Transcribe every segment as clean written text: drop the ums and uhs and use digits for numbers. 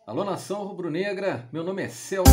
Alô, nação rubro-negra, meu nome é Celso.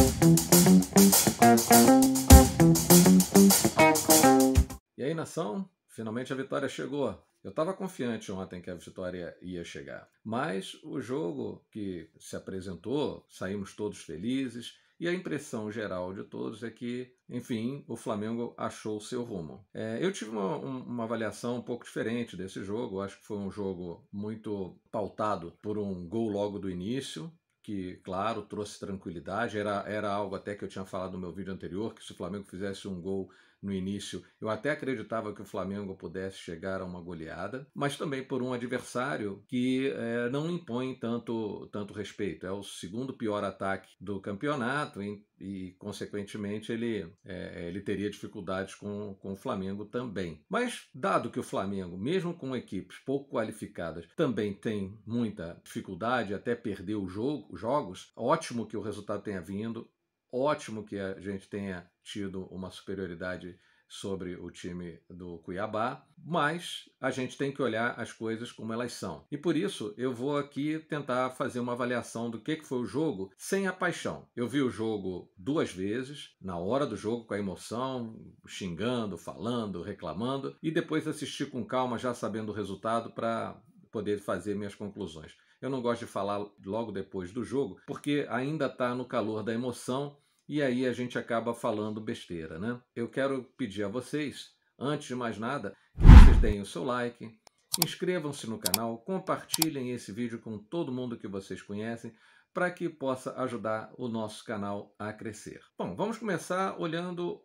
E aí, nação, finalmente a vitória chegou. Eu estava confiante ontem que a vitória ia chegar, mas o jogo que se apresentou, saímos todos felizes e a impressão geral de todos é que, enfim, o Flamengo achou o seu rumo. Eu tive uma avaliação um pouco diferente desse jogo. Eu acho que foi um jogo muito pautado por um gol logo do início, que, claro, trouxe tranquilidade. Era algo até que eu tinha falado no meu vídeo anterior, que se o Flamengo fizesse um gol no início, eu até acreditava que o Flamengo pudesse chegar a uma goleada, mas também por um adversário que não impõe tanto respeito. É o segundo pior ataque do campeonato e consequentemente, ele teria dificuldades com o Flamengo também. Mas, dado que o Flamengo, mesmo com equipes pouco qualificadas, também tem muita dificuldade, até perder os jogos, ótimo que o resultado tenha vindo, ótimo que a gente tenha tido uma superioridade sobre o time do Cuiabá, mas a gente tem que olhar as coisas como elas são. E por isso eu vou aqui tentar fazer uma avaliação do que foi o jogo sem a paixão. Eu vi o jogo 2 vezes, na hora do jogo, com a emoção, xingando, falando, reclamando, e depois assisti com calma, já sabendo o resultado, para poder fazer minhas conclusões. Eu não gosto de falar logo depois do jogo, porque ainda está no calor da emoção e aí a gente acaba falando besteira, né? Eu quero pedir a vocês, antes de mais nada, que vocês deem o seu like, inscrevam-se no canal, compartilhem esse vídeo com todo mundo que vocês conhecem, para que possa ajudar o nosso canal a crescer. Bom, vamos começar olhando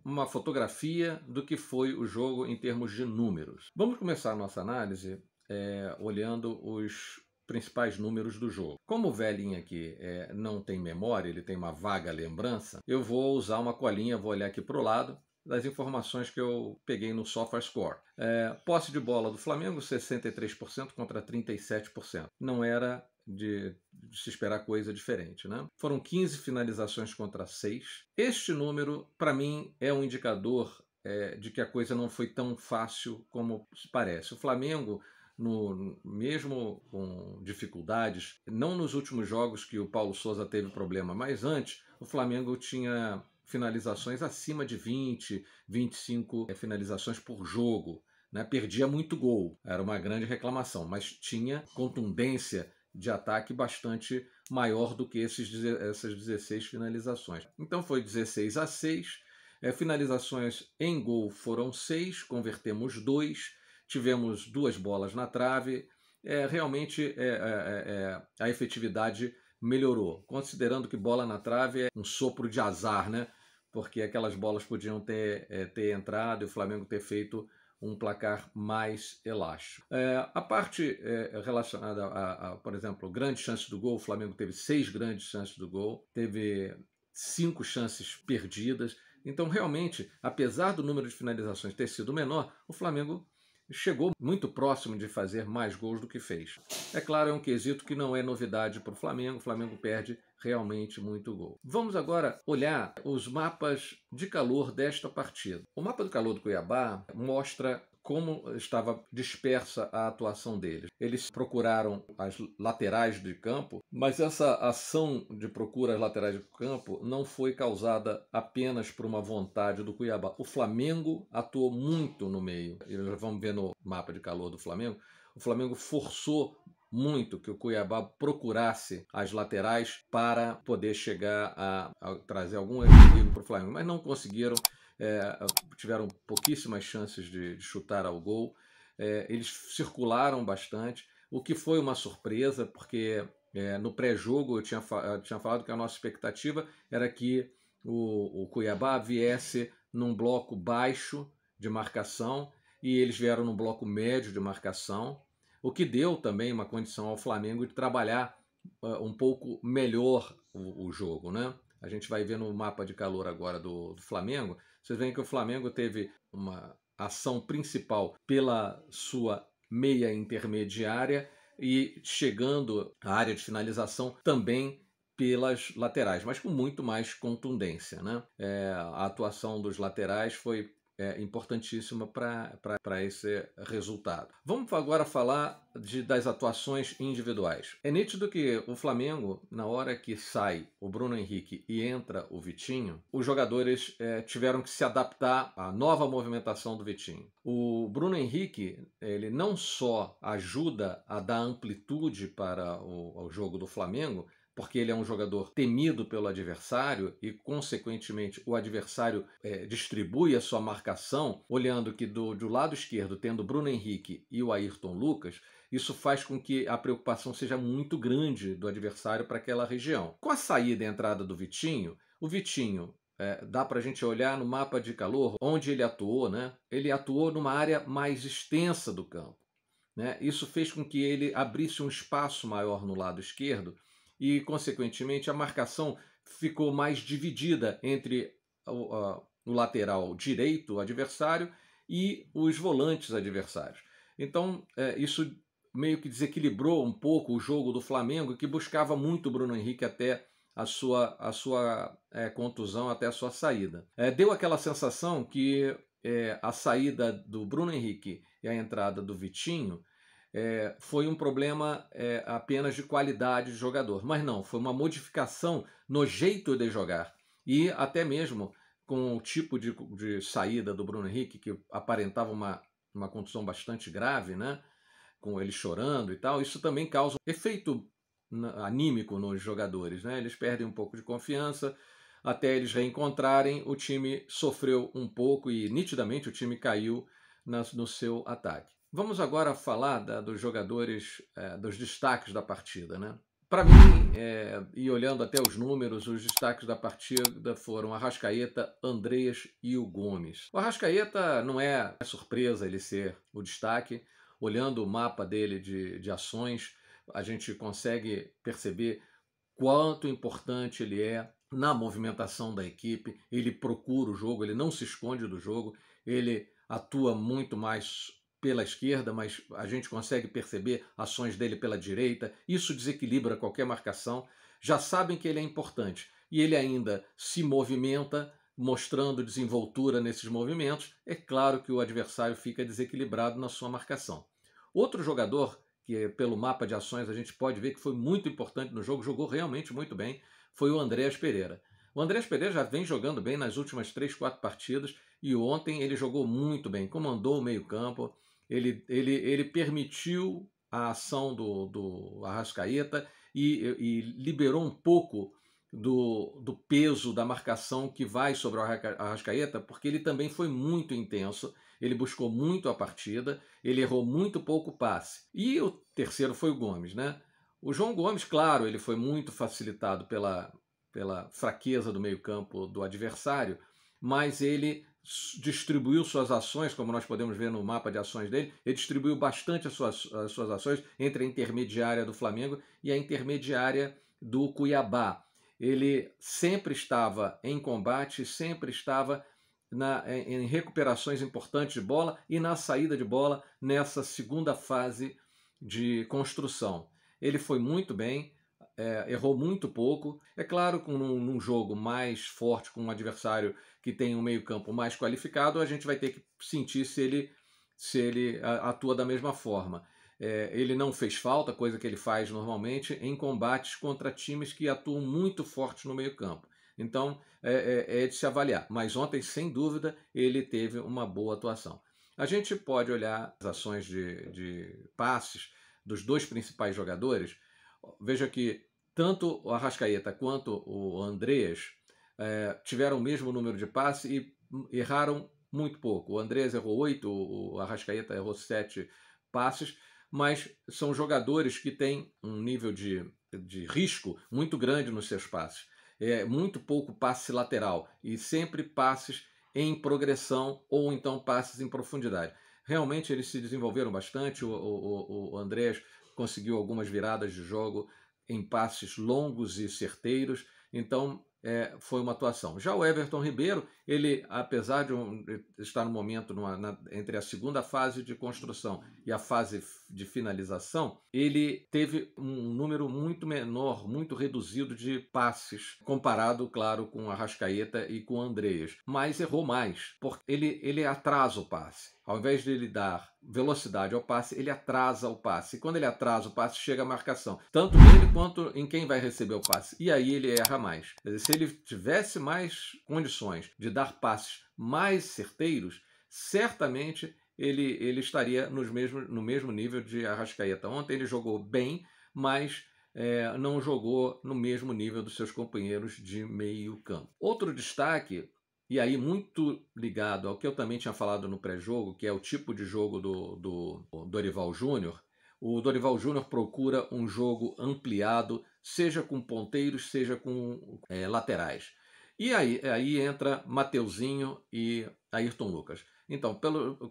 uma fotografia do que foi o jogo em termos de números. Vamos começar a nossa análise olhando os principais números do jogo. Como o velhinho aqui não tem memória, ele tem uma vaga lembrança, eu vou usar uma colinha, vou olhar aqui para o lado das informações que eu peguei no SofaScore. Posse de bola do Flamengo, 63% contra 37%. Não era de se esperar coisa diferente, né? Foram 15 finalizações contra 6. Este número, para mim, é um indicador de que a coisa não foi tão fácil como parece. O Flamengo, mesmo com dificuldades, não nos últimos jogos que o Paulo Sousa teve problema, mas antes, o Flamengo tinha finalizações acima de 20, 25 finalizações por jogo, né? Perdia muito gol, era uma grande reclamação, mas tinha contundência de ataque bastante maior do que essas 16 finalizações. Então foi 16-6, finalizações em gol foram 6, convertemos 2, tivemos 2 bolas na trave. Realmente a efetividade melhorou, considerando que bola na trave é um sopro de azar, né? Porque aquelas bolas podiam ter entrado e o Flamengo ter feito um placar mais elástico. A parte relacionada a, por exemplo, grandes chances do gol, o Flamengo teve 6 grandes chances do gol, teve 5 chances perdidas. Então, realmente, apesar do número de finalizações ter sido menor, o Flamengo chegou muito próximo de fazer mais gols do que fez. É claro, é um quesito que não é novidade para o Flamengo perde realmente muito gol. Vamos agora olhar os mapas de calor desta partida. O mapa do calor do Cuiabá mostra como estava dispersa a atuação deles. Eles procuraram as laterais de campo, mas essa ação de procura às laterais de campo não foi causada apenas por uma vontade do Cuiabá. O Flamengo atuou muito no meio. E nós vamos ver no mapa de calor do Flamengo. O Flamengo forçou muito que o Cuiabá procurasse as laterais para poder chegar a trazer algum equilíbrio para o Flamengo, mas não conseguiram. Tiveram pouquíssimas chances de chutar ao gol. Eles circularam bastante, o que foi uma surpresa, porque no pré-jogo eu tinha falado que a nossa expectativa era que o Cuiabá viesse num bloco baixo de marcação e eles vieram num bloco médio de marcação, o que deu também uma condição ao Flamengo de trabalhar um pouco melhor o jogo, né? A gente vai ver no mapa de calor agora do Flamengo. Vocês veem que o Flamengo teve uma ação principal pela sua meia intermediária e chegando à área de finalização também pelas laterais, mas com muito mais contundência, né? A atuação dos laterais foi importantíssima para esse resultado. Vamos agora falar das atuações individuais. É nítido que o Flamengo, na hora que sai o Bruno Henrique e entra o Vitinho, os jogadores tiveram que se adaptar à nova movimentação do Vitinho. O Bruno Henrique, ele não só ajuda a dar amplitude para o jogo do Flamengo, porque ele é um jogador temido pelo adversário e, consequentemente, o adversário distribui a sua marcação, olhando que do lado esquerdo, tendo Bruno Henrique e o Ayrton Lucas, isso faz com que a preocupação seja muito grande do adversário para aquela região. Com a saída e entrada do Vitinho, o Vitinho dá para a gente olhar no mapa de calor onde ele atuou, né? Ele atuou numa área mais extensa do campo, né? Isso fez com que ele abrisse um espaço maior no lado esquerdo e, consequentemente, a marcação ficou mais dividida entre o lateral direito, o adversário, e os volantes adversários. Então, isso meio que desequilibrou um pouco o jogo do Flamengo, que buscava muito o Bruno Henrique até a sua contusão, até a sua saída. Deu aquela sensação que a saída do Bruno Henrique e a entrada do Vitinho foi um problema apenas de qualidade de jogador. Mas não, foi uma modificação no jeito de jogar. E até mesmo com o tipo de saída do Bruno Henrique, que aparentava uma contusão bastante grave, né? Com ele chorando e tal, isso também causa um efeito anímico nos jogadores, né? Eles perdem um pouco de confiança, até eles reencontrarem, o time sofreu um pouco e nitidamente o time caiu no seu ataque. Vamos agora falar dos jogadores, dos destaques da partida, né? Para mim, e olhando até os números, os destaques da partida foram Arrascaeta, Andreas e o Gomes. O Arrascaeta não é surpresa ele ser o destaque. Olhando o mapa dele de ações, a gente consegue perceber quanto importante ele é na movimentação da equipe. Ele procura o jogo, ele não se esconde do jogo, ele atua muito mais pela esquerda, mas a gente consegue perceber ações dele pela direita. Isso desequilibra qualquer marcação. Já sabem que ele é importante e ele ainda se movimenta, mostrando desenvoltura nesses movimentos. É claro que o adversário fica desequilibrado na sua marcação. Outro jogador que pelo mapa de ações a gente pode ver que foi muito importante no jogo, jogou realmente muito bem, foi o Andreas Pereira. O Andreas Pereira já vem jogando bem nas últimas 3, 4 partidas e ontem ele jogou muito bem, comandou o meio-campo, ele permitiu a ação do Arrascaeta e liberou um pouco do peso da marcação que vai sobre o Arrascaeta, porque ele também foi muito intenso, ele buscou muito a partida, ele errou muito pouco passe. E o terceiro foi o Gomes, né? O João Gomes, claro, ele foi muito facilitado pela fraqueza do meio-campo do adversário, mas ele distribuiu suas ações, como nós podemos ver no mapa de ações dele, ele distribuiu bastante as suas ações entre a intermediária do Flamengo e a intermediária do Cuiabá. Ele sempre estava em combate, sempre estava em recuperações importantes de bola e na saída de bola nessa segunda fase de construção. Ele foi muito bem, errou muito pouco. É claro que num jogo mais forte, com um adversário que tem um meio-campo mais qualificado, a gente vai ter que sentir se ele atua da mesma forma. Ele não fez falta, coisa que ele faz normalmente em combates contra times que atuam muito forte no meio-campo. Então, é de se avaliar. Mas ontem, sem dúvida, ele teve uma boa atuação. A gente pode olhar as ações de passes dos dois principais jogadores. Veja que tanto o Arrascaeta quanto o Andreas tiveram o mesmo número de passes e erraram muito pouco. O Andreas errou 8, o Arrascaeta errou 7 passes, mas são jogadores que têm um nível de risco muito grande nos seus passes. Muito pouco passe lateral e sempre passes em progressão ou então passes em profundidade. Realmente eles se desenvolveram bastante. O Andreas conseguiu algumas viradas de jogo em passes longos e certeiros, então foi uma atuação. Já o Everton Ribeiro, ele, apesar de estar no momento entre a segunda fase de construção e a fase de finalização, ele teve um número muito menor, muito reduzido de passes, comparado, claro, com o Arrascaeta e com o Andreas. Mas errou mais, porque ele atrasa o passe. Ao invés de ele dar velocidade ao passe, ele atrasa o passe. E quando ele atrasa o passe, chega a marcação. Tanto nele quanto em quem vai receber o passe. E aí ele erra mais. Quer dizer, se ele tivesse mais condições de dar passes mais certeiros, certamente ele estaria no mesmo nível de Arrascaeta. Ontem ele jogou bem, mas não jogou no mesmo nível dos seus companheiros de meio campo. Outro destaque, e aí muito ligado ao que eu também tinha falado no pré-jogo, que é o tipo de jogo do Dorival Júnior. O Dorival Júnior procura um jogo ampliado, seja com ponteiros, seja com laterais. E aí entra Mateuzinho e Ayrton Lucas. Então,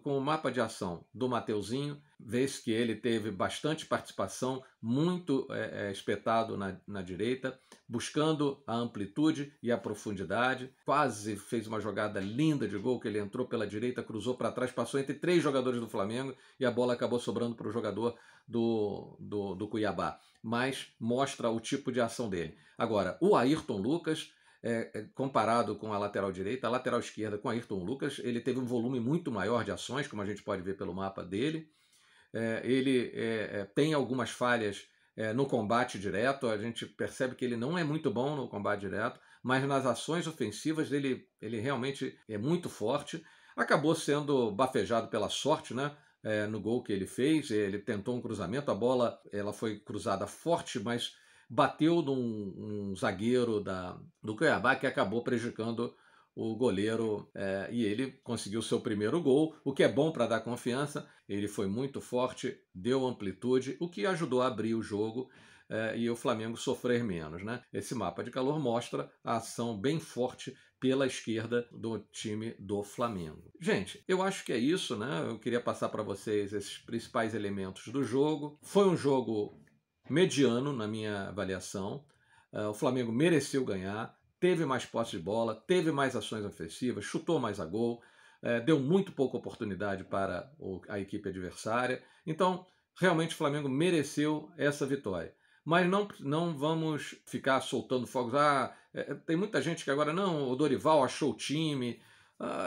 com o mapa de ação do Mateuzinho, vê-se que ele teve bastante participação, muito espetado na direita, buscando a amplitude e a profundidade. Quase fez uma jogada linda de gol, que ele entrou pela direita, cruzou para trás, passou entre 3 jogadores do Flamengo e a bola acabou sobrando para o jogador do Cuiabá. Mas mostra o tipo de ação dele. Agora, o Ayrton Lucas, comparado com a lateral direita, a lateral esquerda com Ayrton Lucas, ele teve um volume muito maior de ações, como a gente pode ver pelo mapa dele. Ele tem algumas falhas no combate direto, a gente percebe que ele não é muito bom no combate direto, mas nas ações ofensivas ele realmente é muito forte. Acabou sendo bafejado pela sorte, né? No gol que ele fez, ele tentou um cruzamento, a bola ela foi cruzada forte, mas bateu num zagueiro do Cuiabá, que acabou prejudicando o goleiro, e ele conseguiu seu primeiro gol, o que é bom para dar confiança. Ele foi muito forte, deu amplitude, o que ajudou a abrir o jogo e o Flamengo sofrer menos, né? Esse mapa de calor mostra a ação bem forte pela esquerda do time do Flamengo. Gente, eu acho que é isso, né? Eu queria passar para vocês esses principais elementos do jogo. Foi um jogo mediano na minha avaliação. O Flamengo mereceu ganhar, teve mais posse de bola, teve mais ações ofensivas, chutou mais a gol, deu muito pouca oportunidade para a equipe adversária. Então, realmente o Flamengo mereceu essa vitória. Mas não vamos ficar soltando fogos. Tem muita gente que agora, não, o Dorival achou o time.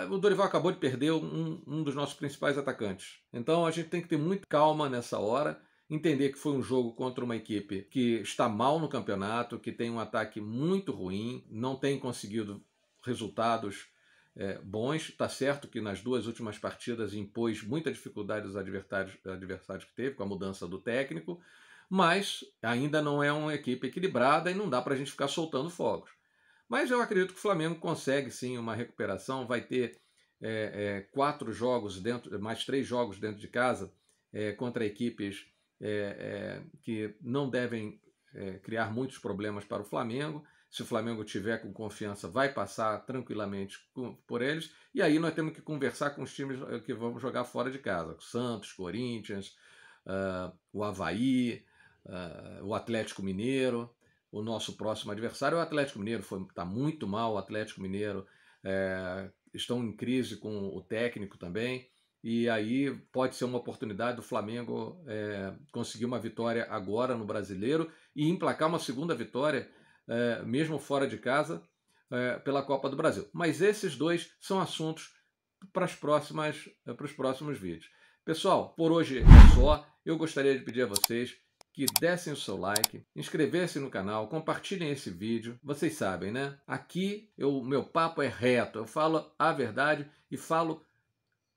O Dorival acabou de perder um dos nossos principais atacantes. Então a gente tem que ter muita calma nessa hora, entender que foi um jogo contra uma equipe que está mal no campeonato, que tem um ataque muito ruim, não tem conseguido resultados bons. Está certo que nas 2 últimas partidas impôs muita dificuldade aos adversários que teve, com a mudança do técnico, mas ainda não é uma equipe equilibrada e não dá para a gente ficar soltando fogos. Mas eu acredito que o Flamengo consegue sim uma recuperação, vai ter 4 jogos mais 3 jogos dentro de casa contra equipes que não devem criar muitos problemas para o Flamengo. Se o Flamengo tiver com confiança, vai passar tranquilamente por eles. E aí nós temos que conversar com os times que vamos jogar fora de casa. Santos, Corinthians, o Avaí, o Atlético Mineiro. O nosso próximo adversário, o Atlético Mineiro, está muito mal. O Atlético Mineiro estão em crise com o técnico também. E aí pode ser uma oportunidade do Flamengo conseguir uma vitória agora no Brasileiro e emplacar uma segunda vitória, mesmo fora de casa, pela Copa do Brasil. Mas esses dois são assuntos para os próximos vídeos. Pessoal, por hoje é só. Eu gostaria de pedir a vocês que dessem o seu like, inscrevessem no canal, compartilhem esse vídeo. Vocês sabem, né? Aqui meu papo é reto. Eu falo a verdade e falo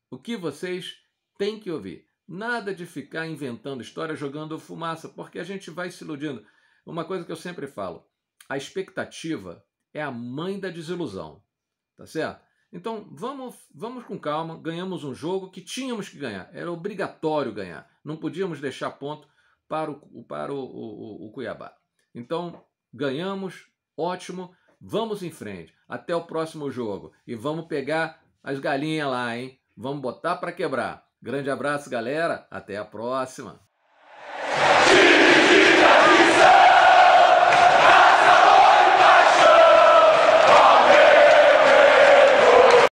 o que vocês têm que ouvir. Nada de ficar inventando história, jogando fumaça, porque a gente vai se iludindo. Uma coisa que eu sempre falo, a expectativa é a mãe da desilusão, tá certo? Então vamos com calma, ganhamos um jogo que tínhamos que ganhar, era obrigatório ganhar, não podíamos deixar ponto para o Cuiabá. Então ganhamos, ótimo, vamos em frente, até o próximo jogo e vamos pegar as galinhas lá, hein? Vamos botar para quebrar. Grande abraço, galera. Até a próxima.